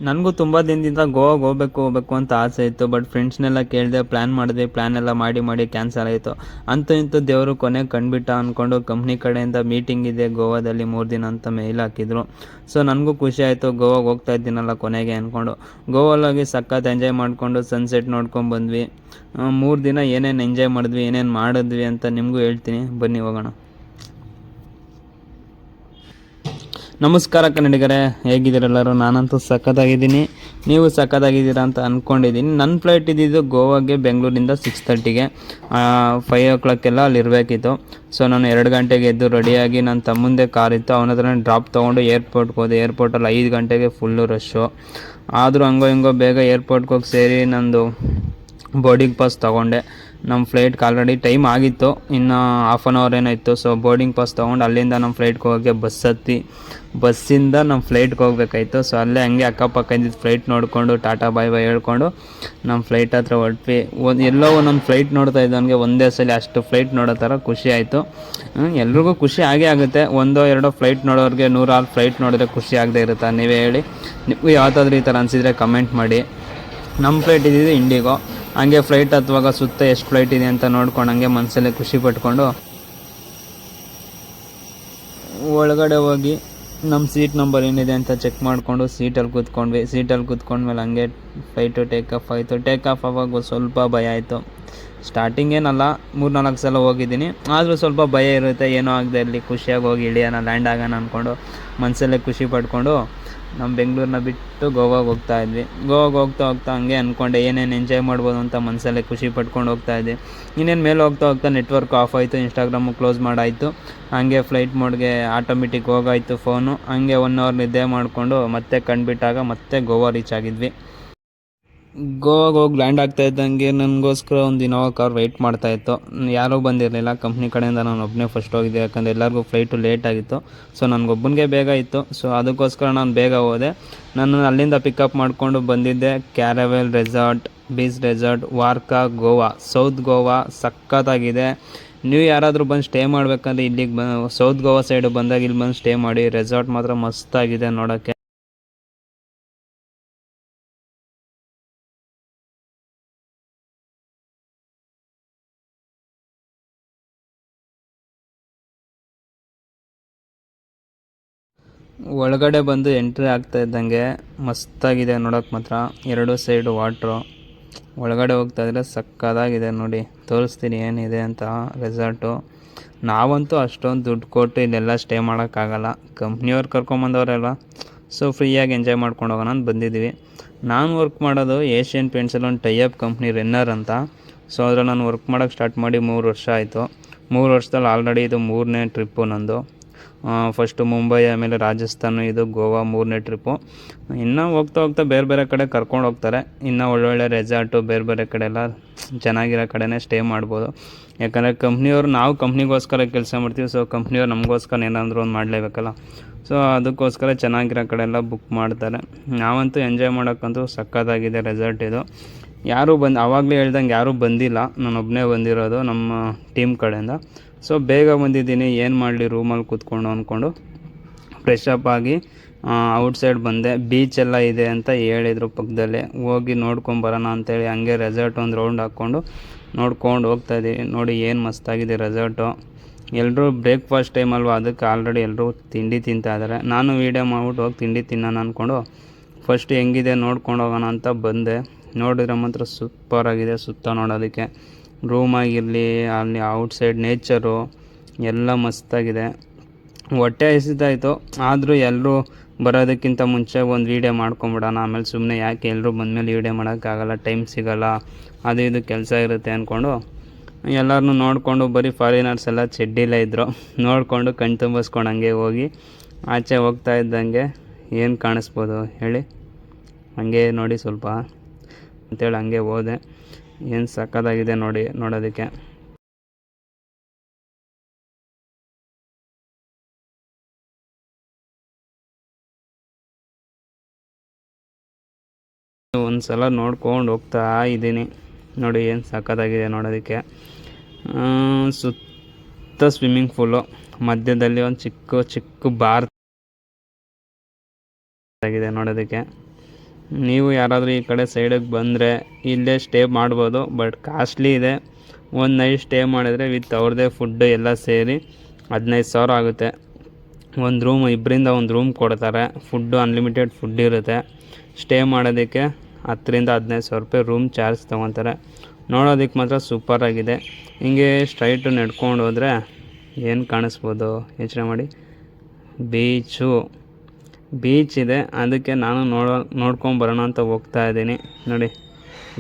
ನನಗೂ ತುಂಬ ದಿನದಿಂದ ಗೋವಾಗೆ ಹೋಗ್ಬೇಕು ಅಂತ ಆಸೆ ಇತ್ತು. ಬಟ್ ಫ್ರೆಂಡ್ಸ್ನೆಲ್ಲ ಕೇಳಿದೆ, ಪ್ಲ್ಯಾನ್ ಮಾಡಿದ್ವಿ. ಪ್ಲ್ಯಾನ್ ಎಲ್ಲ ಮಾಡಿ ಕ್ಯಾನ್ಸಲ್ ಆಯಿತು. ಅಂತೂ ಇಂತೂ ದೇವರು ಕೊನೆಗೆ ಕಂಡುಬಿಟ್ಟ ಅಂದ್ಕೊಂಡು ಕಂಪ್ನಿ ಕಡೆಯಿಂದ ಮೀಟಿಂಗ್ ಇದೆ ಗೋವಾದಲ್ಲಿ 3 ದಿನ ಅಂತ ಮೇಲ್ ಹಾಕಿದ್ರು. ಸೊ ನನಗೂ ಖುಷಿ ಆಯಿತು, ಗೋವಾಗೆ ಹೋಗ್ತಾ ಇದ್ದೀನಲ್ಲ ಕೊನೆಗೆ ಅಂದ್ಕೊಂಡು. ಗೋವಾಲಾಗಿ ಸಖತ್ ಎಂಜಾಯ್ ಮಾಡಿಕೊಂಡು ಸನ್ಸೆಟ್ ನೋಡ್ಕೊಂಡು ಬಂದ್ವಿ. 3 ದಿನ ಏನೇನು ಎಂಜಾಯ್ ಮಾಡಿದ್ವಿ, ಏನೇನು ಮಾಡಿದ್ವಿ ಅಂತ ನಿಮಗೂ ಹೇಳ್ತೀನಿ, ಬನ್ನಿ ಹೋಗೋಣ. ನಮಸ್ಕಾರ ಕನ್ನಡಿಗರೇ, ಹೇಗಿದ್ದೀರೆಲ್ಲರೂ? ನಾನಂತೂ ಸಖತ್ತಾಗಿದ್ದೀನಿ, ನೀವು ಸಖತ್ತಾಗಿದ್ದೀರಾ ಅಂತ ಅಂದ್ಕೊಂಡಿದ್ದೀನಿ. ನನ್ನ ಫ್ಲೈಟ್ ಇದ್ದಿದ್ದು ಗೋವಾಗೆ ಬೆಂಗಳೂರಿಂದ 6:30ಗೆ. 5 o'clock ಅಲ್ಲಿ ಇರಬೇಕಿತ್ತು. ಸೊ ನಾನು 2 ಗಂಟೆಗೆ ಎದ್ದು ರೆಡಿಯಾಗಿ ನನ್ನ ತಮ್ಮಂದೇ ಕಾರ್ ಇತ್ತು, ಅವನ ಹತ್ರ ಡ್ರಾಪ್ ತೊಗೊಂಡು ಏರ್ಪೋರ್ಟ್ಗೆ ಹೋದೆ. ಏರ್ಪೋರ್ಟಲ್ಲಿ 5 ಗಂಟೆಗೆ ಫುಲ್ಲು ರಶ್ಶು. ಆದರೂ ಹಂಗೋ ಬೇಗ ಏರ್ಪೋರ್ಟ್ಗೆ ಹೋಗಿ ಸೇರಿ ನಂದು ಬೋರ್ಡಿಂಗ್ ಪಾಸ್ ತೊಗೊಂಡೆ. ನಮ್ಮ ಫ್ಲೈಟ್ಗೆ ಆಲ್ರೆಡಿ ಟೈಮ್ ಆಗಿತ್ತು, ಇನ್ನು ಹಾಫ್ ಆನ್ ಅವರ್ ಏನೋ ಇತ್ತು. ಸೊ ಬೋರ್ಡಿಂಗ್ ಪಾಸ್ ತೊಗೊಂಡು ಅಲ್ಲಿಂದ ನಮ್ಮ ಫ್ಲೈಟ್ಗೆ ಹೋಗೋಕ್ಕೆ ಬಸ್ಸಿಂದ ನಮ್ಮ ಫ್ಲೈಟ್ಗೆ ಹೋಗ್ಬೇಕಾಯ್ತು. ಸೊ ಅಲ್ಲೇ ಹಂಗೆ ಅಕ್ಕಪಕ್ಕ ಇದ್ದಿದ್ದು ಫ್ಲೈಟ್ ನೋಡಿಕೊಂಡು ಟಾಟಾ ಬಾಯ್ ಹೇಳ್ಕೊಂಡು ನಮ್ಮ ಫ್ಲೈಟ್ ಹತ್ರ ಹೊರಟ್ವಿ. ಎಲ್ಲೋ ಒಂದೊಂದು ಫ್ಲೈಟ್ ನೋಡ್ತಾ ಇದ್ದವನಿಗೆ ಒಂದೇ ಸಲ ಅಷ್ಟು ಫ್ಲೈಟ್ ನೋಡೋ ಥರ ಖುಷಿ ಆಯಿತು. ಎಲ್ರಿಗೂ ಖುಷಿ ಆಗೇ ಆಗುತ್ತೆ. 1-2 ಫ್ಲೈಟ್ ನೋಡೋರಿಗೆ 100 ಫ್ಲೈಟ್ ನೋಡಿದ್ರೆ ಖುಷಿ ಆಗದೆ ಇರುತ್ತೆ. ನೀವೇ ಹೇಳಿ, ನೀವು ಯಾವುದಾದ್ರೂ ಈ ಥರ ಅನಿಸಿದರೆ ಕಮೆಂಟ್ ಮಾಡಿ. ನಮ್ಮ ಫ್ಲೈಟ್ ಇದ್ದಿದ್ದು ಇಂಡಿಗೋ. ಹಂಗೆ ಫ್ಲೈಟ್ ಹತ್ತುವಾಗ ಸುತ್ತ ಎಷ್ಟು ಫ್ಲೈಟ್ ಇದೆ ಅಂತ ನೋಡ್ಕೊಂಡು ಹಂಗೆ ಮನಸ್ಸಲ್ಲೇ ಖುಷಿ ಪಟ್ಕೊಂಡು ಒಳಗಡೆ ಹೋಗಿ ನಮ್ಮ ಸೀಟ್ ನಂಬರ್ ಏನಿದೆ ಅಂತ ಚೆಕ್ ಮಾಡಿಕೊಂಡು ಸೀಟಲ್ಲಿ ಕೂತ್ಕೊಂಡ್ವಿ. ಸೀಟಲ್ಲಿ ಕೂತ್ಕೊಂಡ್ಮೇಲೆ ಹಂಗೆ ಫ್ಲೈಟು ಟೇಕ್ ಆಫ್ ಆಯಿತು. ಟೇಕ್ ಆಫ್ ಆವಾಗ ಸ್ವಲ್ಪ ಭಯ ಆಯಿತು. ಸ್ಟಾರ್ಟಿಂಗ್ ಏನಲ್ಲ, 3-4 ಸಲ ಹೋಗಿದ್ದೀನಿ, ಆದರೂ ಸ್ವಲ್ಪ ಭಯ ಇರುತ್ತೆ. ಏನೋ ಆಗದೆ ಇರಲಿ, ಖುಷಿಯಾಗಿ ಹೋಗಿ ಇಳಿಯೋಣ, ಲ್ಯಾಂಡ್ ಆಗೋಣ ಅಂದ್ಕೊಂಡು ಮನಸ್ಸಲ್ಲೇ ಖುಷಿ ಪಡ್ಕೊಂಡು ನಮ್ಮ ಬೆಂಗಳೂರನ್ನ ಬಿಟ್ಟು ಗೋವಾಗೆ ಹೋಗ್ತಾ ಇದ್ವಿ. ಗೋವಾಗೆ ಹೋಗ್ತಾ ಹಂಗೆ ಅಂದ್ಕೊಂಡೆ ಏನೇನು ಎಂಜಾಯ್ ಮಾಡ್ಬೋದು ಅಂತ ಮನಸ್ಸಲ್ಲೇ ಖುಷಿ ಪಡ್ಕೊಂಡು ಹೋಗ್ತಾ ಇದ್ವಿ. ಇನ್ನೇನು ಮೇಲೆ ಹೋಗ್ತಾ ನೆಟ್ವರ್ಕ್ ಆಫ್ ಆಯಿತು, ಇನ್ಸ್ಟಾಗ್ರಾಮು ಕ್ಲೋಸ್ ಮಾಡಾಯಿತು. ಹಂಗೆ ಫ್ಲೈಟ್ ಮೋಡ್ಗೆ ಆಟೋಮೆಟಿಕ್ ಹೋಗಾಯಿತು ಫೋನು. ಹಂಗೆ 1 hour ನಿದ್ದೆ ಮಾಡಿಕೊಂಡು ಮತ್ತೆ ಕಂಡುಬಿಟ್ಟಾಗ ಮತ್ತೆ ಗೋವಾ ರೀಚ್ ಆಗಿದ್ವಿ. ಗೋವಾಗೆ ಹೋಗಿ ಲ್ಯಾಂಡ್ ಆಗ್ತಾ ಇದ್ದಂಗೆ ನನಗೋಸ್ಕರ ಒಂದು ಇನೋವಾ ಕಾರ್ ವೆಯ್ಟ್ ಮಾಡ್ತಾಯಿತ್ತು. ಯಾರೂ ಬಂದಿರಲಿಲ್ಲ, ಕಂಪ್ನಿ ಕಡೆಯಿಂದ ನಾನು ಒಬ್ಬನೇ ಫಸ್ಟ್ ಹೋಗಿದ್ದೆ. ಯಾಕಂದರೆ ಎಲ್ಲರಿಗೂ ಫ್ಲೈಟು ಲೇಟ್ ಆಗಿತ್ತು. ಸೊ ನನಗೊಬ್ಬನಿಗೆ ಬೇಗ ಇತ್ತು. ಸೊ ಅದಕ್ಕೋಸ್ಕರ ನಾನು ಬೇಗ ಹೋದೆ. ನಾನು ಅಲ್ಲಿಂದ ಪಿಕಪ್ ಮಾಡಿಕೊಂಡು ಬಂದಿದ್ದೆ Caravel resort, beach resort, Varca, Goa, south Goa. ಸಖತ್ತಾಗಿದೆ. ನೀವು ಯಾರಾದರೂ ಬಂದು ಸ್ಟೇ ಮಾಡಬೇಕಂದ್ರೆ ಇಲ್ಲಿಗೆ ಸೌತ್ ಗೋವಾ ಸೈಡು ಬಂದಾಗ ಇಲ್ಲಿ ಬಂದು ಸ್ಟೇ ಮಾಡಿ. ರೆಸಾರ್ಟ್ ಮಾತ್ರ ಮಸ್ತಾಗಿದೆ ನೋಡೋಕ್ಕೆ. ಒಳಗಡೆ ಬಂದು ಎಂಟ್ರಿ ಆಗ್ತಾ ಇದ್ದಂಗೆ ಮಸ್ತಾಗಿದೆ ನೋಡೋಕೆ ಮಾತ್ರ. 2 ಸೈಡು ವಾಟ್ರು. ಒಳಗಡೆ ಹೋಗ್ತಾ ಇದ್ರೆ ಸಕ್ಕತ್ತಾಗಿದೆ ನೋಡಿ, ತೋರಿಸ್ತೀನಿ ಏನಿದೆ ಅಂತ ರೆಸಾರ್ಟು. ನಾವಂತೂ ಅಷ್ಟೊಂದು ದುಡ್ಡು ಕೊಟ್ಟು ಇಲ್ಲೆಲ್ಲ ಸ್ಟೇ ಮಾಡೋಕ್ಕಾಗಲ್ಲ, ಕಂಪ್ನಿಯವ್ರು ಕರ್ಕೊಂಬಂದವರೆಲ್ಲ. ಸೊ ಫ್ರೀಯಾಗಿ ಎಂಜಾಯ್ ಮಾಡ್ಕೊಂಡು ಹೋಗೋಣ ಅಂತ ಬಂದಿದ್ವಿ. ನಾನು ವರ್ಕ್ ಮಾಡೋದು ಏಷ್ಯನ್ ಪೇಂಟ್ಸಲ್ಲಿ ಒಂದು ಟೈಅಪ್ ಕಂಪ್ನಿ ರೆನ್ನರ್ ಅಂತ. ಸೊ ಅದ್ರಲ್ಲಿ ನಾನು ವರ್ಕ್ ಮಾಡೋಕ್ಕೆ ಸ್ಟಾರ್ಟ್ ಮಾಡಿ 3 ವರ್ಷ ಆಯಿತು. 3 ವರ್ಷದಲ್ಲಿ ಆಲ್ರೆಡಿ ಇದು 3ನೇ ಟ್ರಿಪ್ಪು ನಂದು. ಫಸ್ಟು ಮುಂಬೈ, ಆಮೇಲೆ ರಾಜಸ್ಥಾನ, ಇದು ಗೋವಾ 3ನೇ ಟ್ರಿಪ್ಪು. ಇನ್ನೂ ಹೋಗ್ತಾ ಬೇರೆ ಕಡೆ ಕರ್ಕೊಂಡು ಹೋಗ್ತಾರೆ. ಇನ್ನೂ ಒಳ್ಳೊಳ್ಳೆ ರೆಸಾರ್ಟು ಬೇರೆ ಕಡೆ ಎಲ್ಲ ಚೆನ್ನಾಗಿರೋ ಕಡೆನೇ ಸ್ಟೇ ಮಾಡ್ಬೋದು. ಯಾಕಂದರೆ ಕಂಪ್ನಿಯವರು, ನಾವು ಕಂಪ್ನಿಗೋಸ್ಕರ ಕೆಲಸ ಮಾಡ್ತೀವಿ. ಸೊ ಕಂಪ್ನಿಯವ್ರು ನಮಗೋಸ್ಕರ ಏನಾದರೂ ಒಂದು ಮಾಡಲೇಬೇಕಲ್ಲ. ಸೊ ಅದಕ್ಕೋಸ್ಕರ ಚೆನ್ನಾಗಿರೋ ಕಡೆ ಎಲ್ಲ ಬುಕ್ ಮಾಡ್ತಾರೆ. ನಾವಂತೂ ಎಂಜಾಯ್ ಮಾಡೋಕ್ಕಂತೂ ಸಖತ್ತಾಗಿದೆ ರೆಸಾರ್ಟ್ ಇದು. ಆವಾಗಲೇ ಹೇಳ್ದಂಗೆ ಯಾರೂ ಬಂದಿಲ್ಲ, ನಾನೊಬ್ಬನೇ ಬಂದಿರೋದು ನಮ್ಮ ಟೀಮ್ ಕಡೆಯಿಂದ. ಸೊ ಬೇಗ ಬಂದಿದ್ದೀನಿ, ಏನು ಮಾಡಲಿ ರೂಮಲ್ಲಿ ಕೂತ್ಕೊಂಡು ಅಂದ್ಕೊಂಡು ಫ್ರೆಶ್ ಅಪ್ ಆಗಿ ಔಟ್ಸೈಡ್ ಬಂದೆ. ಬೀಚೆಲ್ಲ ಇದೆ ಅಂತ ಹೇಳಿದರು ಪಕ್ಕದಲ್ಲೇ, ಹೋಗಿ ನೋಡ್ಕೊಂಬರೋಣ ಅಂತೇಳಿ ಹಂಗೆ ರೆಸಾರ್ಟ್ ಒಂದು ರೌಂಡ್ ಹಾಕ್ಕೊಂಡು ನೋಡ್ಕೊಂಡು ಹೋಗ್ತಾಯಿದ್ದೀವಿ. ನೋಡಿ ಏನು ಮಸ್ತಾಗಿದೆ ರೆಸಾರ್ಟು. ಎಲ್ಲರೂ ಬ್ರೇಕ್ಫಾಸ್ಟ್ ಟೈಮ್ ಅಲ್ವಾ, ಅದಕ್ಕೆ ಆಲ್ರೆಡಿ ಎಲ್ಲರೂ ತಿಂಡಿ ತಿಂತಾಯಿದ್ದಾರೆ. ನಾನು ವೀಡಿಯೋ ಮಾಡ್ಬಿಟ್ಟು ಹೋಗಿ ತಿಂಡಿ ತಿನ್ನೋಣ ಅಂದ್ಕೊಂಡು ಫಸ್ಟ್ ಹೆಂಗಿದೆ ನೋಡ್ಕೊಂಡು ಹೋಗೋಣ ಅಂತ ಬಂದೆ. ನೋಡಿದ್ರೆ ಮಾತ್ರ ಸೂಪರಾಗಿದೆ ಸುತ್ತ ನೋಡೋದಕ್ಕೆ. ರೂಮಾಗಿರಲಿ, ಅಲ್ಲಿ ಔಟ್ಸೈಡ್ ನೇಚರು ಎಲ್ಲ ಮಸ್ತಾಗಿದೆ. ಹೊಟ್ಟೆ ಹಸಿತಾಯಿತು, ಆದರೂ ಎಲ್ಲರೂ ಬರೋದಕ್ಕಿಂತ ಮುಂಚೆ ಒಂದು ವೀಡಿಯೋ ಮಾಡ್ಕೊಂಬಿಡೋಣ. ಆಮೇಲೆ ಸುಮ್ಮನೆ ಯಾಕೆ ಎಲ್ಲರೂ ಬಂದಮೇಲೆ ವೀಡಿಯೋ ಮಾಡೋಕ್ಕಾಗಲ್ಲ, ಟೈಮ್ ಸಿಗೋಲ್ಲ, ಅದು ಇದು ಕೆಲಸ ಇರುತ್ತೆ ಅಂದ್ಕೊಂಡು ಎಲ್ಲರನ್ನೂ ನೋಡಿಕೊಂಡು ಬರೀ ಫಾರಿನರ್ಸ್ ಎಲ್ಲ ಚಡ್ಡಿಲೇ ಇದ್ದರು. ನೋಡಿಕೊಂಡು ಕಣ್ ತುಂಬಿಸ್ಕೊಂಡು ಹಂಗೆ ಹೋಗಿ ಆಚೆ ಹೋಗ್ತಾ ಇದ್ದಂಗೆ ಏನು ಕಾಣಿಸ್ಬೋದು ಹೇಳಿ, ಹಂಗೆ ನೋಡಿ ಸ್ವಲ್ಪ ಅಂತೇಳಿ ಹಂಗೆ ಹೋದೆ. ಏನು ಸಕ್ಕತ್ತಾಗಿದೆ ನೋಡಿ ನೋಡೋದಕ್ಕೆ. ಒಂದು ಸಲ ನೋಡ್ಕೊಂಡು ಹೋಗ್ತಾ ಇದ್ದೀನಿ ನೋಡಿ, ಏನು ಸಕ್ಕತ್ತಾಗಿದೆ ನೋಡೋದಕ್ಕೆ. ಸುತ್ತ ಸ್ವಿಮ್ಮಿಂಗ್ ಪೂಲು, ಮಧ್ಯದಲ್ಲಿ ಒಂದು ಚಿಕ್ಕ ಬಾರ್ ಆಗಿದೆ ನೋಡೋದಕ್ಕೆ. ನೀವು ಯಾರಾದರೂ ಈ ಕಡೆ ಸೈಡಿಗೆ ಬಂದರೆ ಇಲ್ಲೇ ಸ್ಟೇ ಮಾಡ್ಬೋದು, ಬಟ್ ಕಾಸ್ಟ್ಲಿ ಇದೆ. ಒಂದು ನೈಟ್ ಸ್ಟೇ ಮಾಡಿದರೆ ವಿತ್ ಅವ್ರದ್ದೇ ಫುಡ್ಡು ಎಲ್ಲ ಸೇರಿ 15,000 ಆಗುತ್ತೆ. ಒಂದು ರೂಮ್, ಇಬ್ಬರಿಂದ ಒಂದು ರೂಮ್ ಕೊಡ್ತಾರೆ, ಫುಡ್ಡು ಅನ್ಲಿಮಿಟೆಡ್ ಫುಡ್ ಇರುತ್ತೆ. ಸ್ಟೇ ಮಾಡೋದಕ್ಕೆ 10,000 ರಿಂದ 15,000 ರೂಪಾಯಿ ರೂಮ್ ಚಾರ್ಜ್ ತೊಗೊತಾರೆ. ನೋಡೋದಕ್ಕೆ ಮಾತ್ರ ಸೂಪರಾಗಿದೆ. ಹಿಂಗೆ ಸ್ಟ್ರೈಟು ನಡ್ಕೊಂಡು ಹೋದರೆ ಏನು ಕಾಣಿಸ್ಬೋದು ಯೋಚನೆ ಮಾಡಿ, ಬೀಚ್ ಇದೆ. ಅದಕ್ಕೆ ನಾನು ನೋಡ್ಕೊಂಬರೋಣ ಅಂತ ಹೋಗ್ತಾ ಇದ್ದೀನಿ. ನೋಡಿ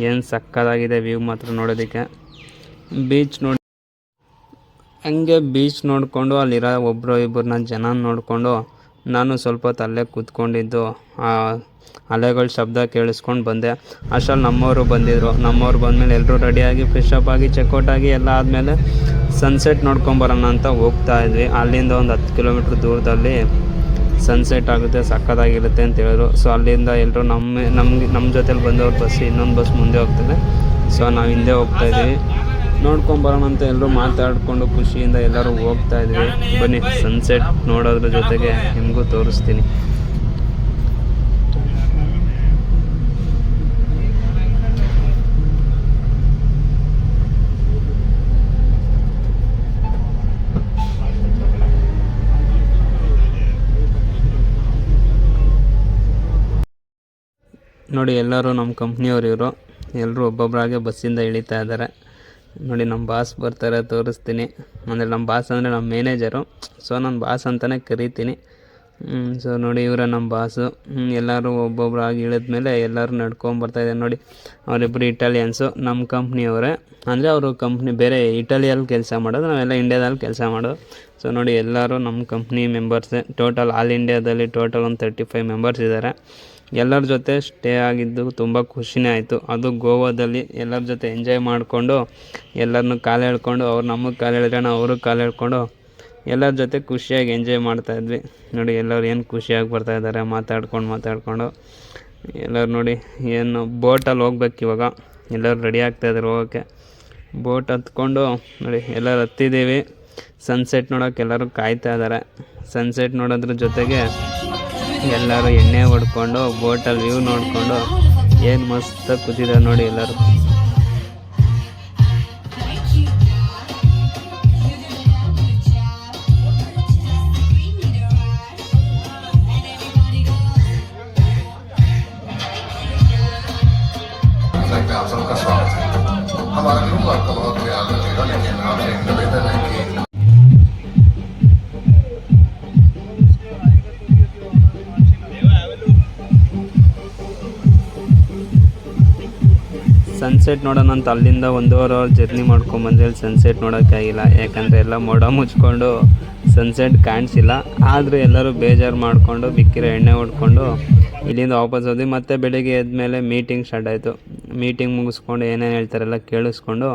ಏನು ಸಕ್ಕತ್ತಾಗಿದೆ ವ್ಯೂ ಮಾತ್ರ ನೋಡೋದಕ್ಕೆ. ಬೀಚ್ ಹಂಗೆ ಬೀಚ್ ನೋಡಿಕೊಂಡು ಅಲ್ಲಿರೋ ಒಬ್ಬರು ಇಬ್ಬರನ್ನ ಜನ ನೋಡಿಕೊಂಡು ನಾನು ಸ್ವಲ್ಪ ಹೊತ್ತು ಅಲ್ಲೇ ಕೂತ್ಕೊಂಡಿದ್ದು ಆ ಅಲೆಗಳ ಶಬ್ದ ಕೇಳಿಸ್ಕೊಂಡು ಬಂದೆ. ಅಷ್ಟರಲ್ಲಿ ನಮ್ಮವರು ಬಂದಮೇಲೆ ಎಲ್ಲರೂ ರೆಡಿಯಾಗಿ ಫ್ರೆಶಪ್ ಆಗಿ ಚೆಕ್ಔಟ್ ಆಗಿ ಎಲ್ಲ ಆದಮೇಲೆ ಸನ್ಸೆಟ್ ನೋಡ್ಕೊಂಬರೋಣ ಅಂತ ಹೋಗ್ತಾ ಇದ್ವಿ. ಅಲ್ಲಿಂದ ಒಂದು 10 ಕಿಲೋಮೀಟ್ರ್ ದೂರದಲ್ಲಿ ಸನ್ಸೆಟ್ ಆಗುತ್ತೆ, ಸಕ್ಕತ್ತಾಗಿರುತ್ತೆ ಅಂತ ಹೇಳಿದ್ರು. ಸೊ ಅಲ್ಲಿಂದ ಎಲ್ಲರೂ ನಮ್ಮ ಜೊತೆಲಿ ಬಂದವ್ರು ಇನ್ನೊಂದು ಬಸ್ ಮುಂದೆ ಹೋಗ್ತದೆ. ಸೊ ನಾವು ಹಿಂದೆ ಹೋಗ್ತಾಯಿದ್ವಿ. ನೋಡ್ಕೊಂಬರೋಣ ಅಂತ ಎಲ್ಲರೂ ಮಾತಾಡಿಕೊಂಡು ಖುಷಿಯಿಂದ ಎಲ್ಲರೂ ಹೋಗ್ತಾಯಿದ್ವಿ. ಬನ್ನಿ ಸನ್ಸೆಟ್ ನೋಡೋದ್ರ ಜೊತೆಗೆ ನಿಮಗೂ ತೋರಿಸ್ತೀನಿ. ನೋಡಿ ಎಲ್ಲರೂ ನಮ್ಮ ಕಂಪ್ನಿಯವ್ರು ಇವರು ಎಲ್ಲರೂ ಒಬ್ಬೊಬ್ಬರಾಗೆ ಬಸ್ಸಿಂದ ಇಳಿತಾ ಇದ್ದಾರೆ. ನೋಡಿ ನಮ್ಮ ಬಾಸ್ ಬರ್ತಾರೆ, ತೋರಿಸ್ತೀನಿ. ಅಂದರೆ ನಮ್ಮ ಬಾಸ್ ಅಂದರೆ ನಮ್ಮ ಮ್ಯಾನೇಜರು, ಸೊ ನನ್ನ ಬಾಸ್ ಅಂತಲೇ ಕರಿತೀನಿ. ಸೊ ನೋಡಿ ಇವರ ನಮ್ಮ ಬಾಸು. ಎಲ್ಲರೂ ಒಬ್ಬೊಬ್ಬರಾಗಿ ಇಳಿದ್ಮೇಲೆ ಎಲ್ಲರೂ ನಡ್ಕೊಂಬರ್ತಾಯಿದ್ದಾರೆ. ನೋಡಿ ಅವರಿಬ್ಬರು ಇಟಾಲಿಯನ್ಸು, ನಮ್ಮ ಕಂಪ್ನಿಯವರೇ. ಅಂದರೆ ಅವರು ಕಂಪ್ನಿ ಬೇರೆ ಇಟಲಿಯಲ್ಲಿ ಕೆಲಸ ಮಾಡೋದು, ನಾವೆಲ್ಲ ಇಂಡಿಯಾದಲ್ಲಿ ಕೆಲಸ ಮಾಡೋದು. ಸೊ ನೋಡಿ ಎಲ್ಲರೂ ನಮ್ಮ ಕಂಪ್ನಿ ಮೆಂಬರ್ಸೇ. ಟೋಟಲ್ ಆಲ್ ಇಂಡಿಯಾದಲ್ಲಿ ಟೋಟಲ್ ಒಂದು 35 ಮೆಂಬರ್ಸ್ ಇದ್ದಾರೆ. ಎಲ್ಲರ ಜೊತೆ ಸ್ಟೇ ಆಗಿದ್ದು ತುಂಬ ಖುಷಿನೇ ಆಯಿತು. ಅದು ಗೋವಾದಲ್ಲಿ ಎಲ್ಲರ ಜೊತೆ ಎಂಜಾಯ್ ಮಾಡಿಕೊಂಡು ಎಲ್ಲರನ್ನೂ ಕಾಲು ಎಳ್ಕೊಂಡು, ಅವ್ರು ನಮಗೆ ಕಾಲು ಎಳೆದ್ರೆ ನಾವು ಅವ್ರಿಗೆ ಕಾಲು ಎಳ್ಕೊಂಡು ಎಲ್ಲರ ಜೊತೆ ಖುಷಿಯಾಗಿ ಎಂಜಾಯ್ ಮಾಡ್ತಾಯಿದ್ವಿ. ನೋಡಿ ಎಲ್ಲರೂ ಏನು ಖುಷಿಯಾಗಿ ಬರ್ತಾಯಿದ್ದಾರೆ ಮಾತಾಡ್ಕೊಂಡು ಎಲ್ಲರೂ. ನೋಡಿ ಏನು ಬೋಟಲ್ಲಿ ಹೋಗ್ಬೇಕು ಇವಾಗ. ಎಲ್ಲರೂ ರೆಡಿ ಆಗ್ತಾಯಿದ್ದಾರೆ ಹೋಗೋಕ್ಕೆ. ಬೋಟ್ ಹತ್ಕೊಂಡು ನೋಡಿ ಎಲ್ಲರೂ ಹತ್ತಿದ್ದೀವಿ. ಸನ್ಸೆಟ್ ನೋಡೋಕೆ ಎಲ್ಲರೂ ಕಾಯ್ತಾ ಇದ್ದಾರೆ. ಸನ್ಸೆಟ್ ನೋಡೋದ್ರ ಜೊತೆಗೆ ಎಲ್ಲರೂ ಎಣ್ಣೆ ಹೊಡ್ಕೊಂಡು ಬೋಟಲ್ಲಿ ವ್ಯೂ ನೋಡಿಕೊಂಡು ಏನು ಮಸ್ತಾಗಿ ಕೂತಿದ್ದಾರೆ ನೋಡಿ ಎಲ್ಲರೂ. ಸನ್ಸೆಟ್ ನೋಡೋಣ ಅಂತ ಅಲ್ಲಿಂದ 1.5 ಅವರ್ ಜರ್ನಿ ಮಾಡ್ಕೊಂಬಂದ್ರೆ ಅಲ್ಲಿ ಸನ್ಸೆಟ್ ನೋಡೋಕ್ಕಾಗಿಲ್ಲ. ಯಾಕಂದರೆ ಎಲ್ಲ ಮೋಡ ಮುಚ್ಕೊಂಡು ಸನ್ಸೆಟ್ ಕಾಣಿಸಿಲ್ಲ. ಆದರೂ ಎಲ್ಲರೂ ಬೇಜಾರು ಮಾಡಿಕೊಂಡು ಬಿಕ್ಕಿರೋ ಎಣ್ಣೆ ಹೊಡ್ಕೊಂಡು ಇಲ್ಲಿಂದ ವಾಪಸ್ ಹೋದ್ವಿ. ಮತ್ತು ಬೆಳಿಗ್ಗೆ ಎದ್ಮೇಲೆ ಮೀಟಿಂಗ್ ಸ್ಟಾರ್ಟ್ ಆಯಿತು. ಮೀಟಿಂಗ್ ಮುಗಿಸ್ಕೊಂಡು ಏನೇನು ಹೇಳ್ತಾರೆಲ್ಲ ಕೇಳಿಸ್ಕೊಂಡು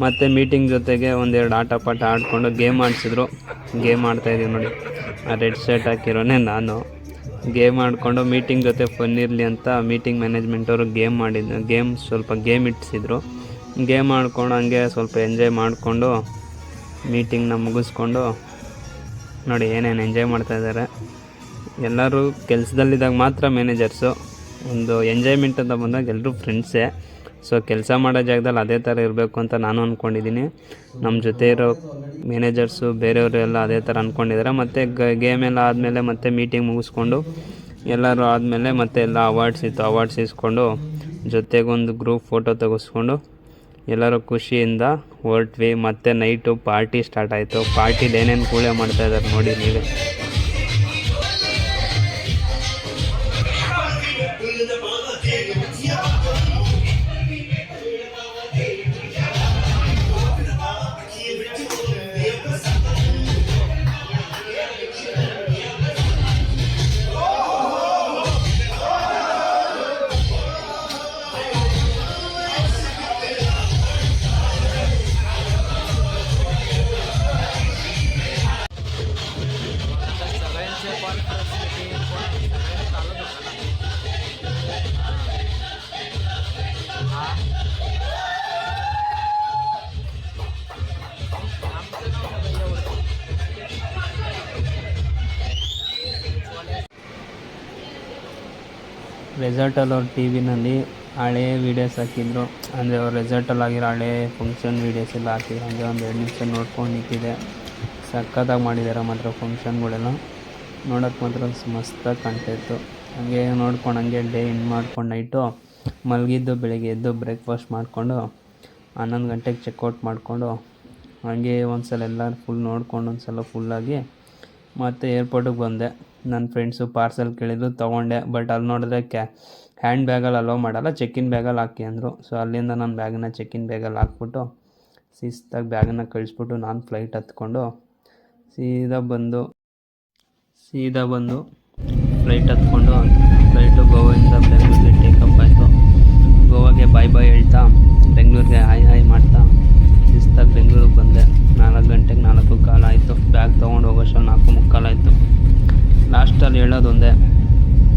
ಮತ್ತು ಮೀಟಿಂಗ್ ಜೊತೆಗೆ ಒಂದೆರಡು ಆಟ ಆಡಿಕೊಂಡು ಗೇಮ್ ಆಡಿಸಿದ್ರು. ಗೇಮ್ ಆಡ್ತಾಯಿದ್ದೀವಿ ನೋಡಿ. ಆ ರೆಡ್ ಶರ್ಟ್ ಹಾಕಿರೋನೇ ನಾನು. ಗೇಮ್ ಆಡಿಕೊಂಡು ಮೀಟಿಂಗ್ ಜೊತೆ ಫನ್ ಇರಲಿ ಅಂತ ಮೀಟಿಂಗ್ ಮ್ಯಾನೇಜ್ಮೆಂಟವರು ಸ್ವಲ್ಪ ಗೇಮ್ ಇಟ್ಟಿಸಿದ್ರು. ಗೇಮ್ ಆಡ್ಕೊಂಡು ಹಂಗೆ ಸ್ವಲ್ಪ ಎಂಜಾಯ್ ಮಾಡಿಕೊಂಡು ಮೀಟಿಂಗ್ನ ಮುಗಿಸ್ಕೊಂಡು ನೋಡಿ ಏನೇನು ಎಂಜಾಯ್ ಮಾಡ್ತಾಯಿದ್ದಾರೆ. ಎಲ್ಲರೂ ಕೆಲಸದಲ್ಲಿದ್ದಾಗ ಮಾತ್ರ ಮ್ಯಾನೇಜರ್ಸು. ಒಂದು ಎಂಜಾಯ್ಮೆಂಟ್ ಅಂತ ಬಂದಾಗ ಎಲ್ಲರೂ ಫ್ರೆಂಡ್ಸೇ. ಸೊ ಕೆಲಸ ಮಾಡೋ ಜಾಗದಲ್ಲಿ ಅದೇ ಥರ ಇರಬೇಕು ಅಂತ ನಾನು ಅಂದ್ಕೊಂಡಿದ್ದೀನಿ. ನಮ್ಮ ಜೊತೆ ಇರೋ ಮ್ಯಾನೇಜರ್ಸು ಬೇರೆಯವರು ಎಲ್ಲ ಅದೇ ಥರ ಅಂದ್ಕೊಂಡಿದ್ದಾರೆ. ಮತ್ತು ಗೇಮ್ ಎಲ್ಲ ಆದಮೇಲೆ ಮತ್ತೆ ಮೀಟಿಂಗ್ ಮುಗಿಸ್ಕೊಂಡು ಎಲ್ಲರೂ ಆದಮೇಲೆ ಮತ್ತೆ ಎಲ್ಲ ಅವಾರ್ಡ್ಸ್ ಇಸ್ಕೊಂಡು ಜೊತೆಗೊಂದು ಗ್ರೂಪ್ ಫೋಟೋ ತೆಗೆಸ್ಕೊಂಡು ಎಲ್ಲರೂ ಖುಷಿಯಿಂದ ಹೊರಟ್ವಿ. ಮತ್ತು ನೈಟು ಪಾರ್ಟಿ ಸ್ಟಾರ್ಟ್ ಆಯಿತು. ಪಾರ್ಟಿಲಿ ಏನೇನು ಕೂಳೆ ಮಾಡ್ತಾಯಿದ್ದಾರೆ ನೋಡಿ ನೀವೇ. ರೆಸಾರ್ಟಲ್ಲಿ ಅವ್ರ ಟಿ ವಿನಲ್ಲಿ ಹಳೇ ವೀಡಿಯೋಸ್ ಹಾಕಿದ್ರು, ಅಂದರೆ ಅವ್ರು ರೆಸಾರ್ಟಲ್ಲಿ ಆಗಿರೋ ಹಳೇ ಫಂಕ್ಷನ್ ವೀಡಿಯೋಸ್ ಎಲ್ಲ ಹಾಕಿದ್ರು. ಹಂಗೆ ಒಂದು 2 ನಿಮಿಷ ನೋಡ್ಕೊಂಡು ನಿಂತಿದ್ದೆ. ಸಕ್ಕತ್ತಾಗಿ ಮಾಡಿದ್ದಾರೆ ಮಾತ್ರ ಫಂಕ್ಷನ್ಗಳೆಲ್ಲ, ನೋಡೋಕ್ಕೆ ಮಾತ್ರ ಮಸ್ತಾಗಿ ಕಾಣ್ತಾಯಿತ್ತು. ಹಂಗೆ ನೋಡ್ಕೊಂಡು ಹಂಗೆ ಡೇ ಎಂಡ್ ಮಾಡ್ಕೊಂಡು ನೈಟು ಮಲಗಿದ್ದು, ಬೆಳಿಗ್ಗೆ ಎದ್ದು ಬ್ರೇಕ್ಫಾಸ್ಟ್ ಮಾಡಿಕೊಂಡು 11 ಗಂಟೆಗೆ ಚೆಕ್ಔಟ್ ಮಾಡಿಕೊಂಡು ಹಂಗೆ ಒಂದು ಸಲ ಎಲ್ಲ ಫುಲ್ ನೋಡ್ಕೊಂಡು ಒಂದು ಸಲ ಫುಲ್ಲಾಗಿ ಮತ್ತು ಏರ್ಪೋರ್ಟಿಗೆ ಬಂದೆ. ನನ್ನ ಫ್ರೆಂಡ್ಸು ಪಾರ್ಸೆಲ್ ಕೇಳಿದ್ರು, ತೊಗೊಂಡೆ. ಬಟ್ ಅಲ್ಲಿ ನೋಡಿದ್ರೆ ಹ್ಯಾಂಡ್ ಬ್ಯಾಗಲ್ಲಿ ಅಲೋ ಮಾಡಲ್ಲ, ಚೆಕ್ಕಿನ್ ಬ್ಯಾಗಲ್ಲಿ ಹಾಕಿ ಅಂದರು. ಸೊ ಅಲ್ಲಿಂದ ನನ್ನ ಬ್ಯಾಗನ್ನ ಚೆಕ್ಕಿನ್ ಬ್ಯಾಗಲ್ಲಿ ಹಾಕ್ಬಿಟ್ಟು ಶಿಸ್ತಾಗಿ ಬ್ಯಾಗನ್ನು ಕಳಿಸ್ಬಿಟ್ಟು ನಾನು ಫ್ಲೈಟ್ ಹತ್ಕೊಂಡು ಸೀದಾ ಬಂದು ಫ್ಲೈಟ್ ಹತ್ಕೊಂಡು ಫ್ಲೈಟು ಗೋವಾದಿಂದ ಬೆಂಗಳೂರಿಗೆ ಟೇಕಪ್ ಆಯಿತು. ಗೋವಾಗೆ ಬಾಯ್ ಹೇಳ್ತಾ ಬೆಂಗಳೂರಿಗೆ ಹಾಯ್ ಮಾಡ್ತಾ ಶಿಸ್ತಾಗಿ ಬೆಂಗಳೂರಿಗೆ ಬಂದೆ. 4 ಗಂಟೆಗೆ 4:15 ಆಯಿತು. ಬ್ಯಾಗ್ ತೊಗೊಂಡು ಹೋಗೋಷ್ಟು 4:45 ಆಯಿತು. ಲಾಸ್ಟಲ್ಲಿ ಹೇಳೋದೊಂದೇ,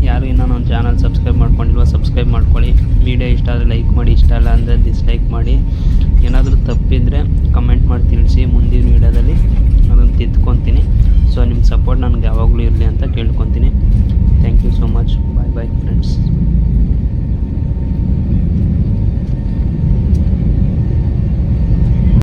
ಯಾರು ಇನ್ನೂ ನನ್ನ ಚಾನಲ್ ಸಬ್ಸ್ಕ್ರೈಬ್ ಮಾಡ್ಕೊಂಡಿಲ್ವ ಸಬ್ಸ್ಕ್ರೈಬ್ ಮಾಡ್ಕೊಳ್ಳಿ. ವಿಡಿಯೋ ಇಷ್ಟ ಆದರೆ ಲೈಕ್ ಮಾಡಿ, ಇಷ್ಟ ಇಲ್ಲ ಅಂದರೆ ಡಿಸ್ಲೈಕ್ ಮಾಡಿ. ಏನಾದರೂ ತಪ್ಪಿದರೆ ಕಮೆಂಟ್ ಮಾಡಿ ತಿಳಿಸಿ, ಮುಂದಿನ ವೀಡಿಯೋದಲ್ಲಿ ಅದನ್ನು ತಿದ್ಕೊತೀನಿ. ಸೊ ನಿಮ್ಮ ಸಪೋರ್ಟ್ ನನಗೆ ಯಾವಾಗಲೂ ಇರಲಿ ಅಂತ ಕೇಳ್ಕೊತೀನಿ. Thank you so much. Bye friends.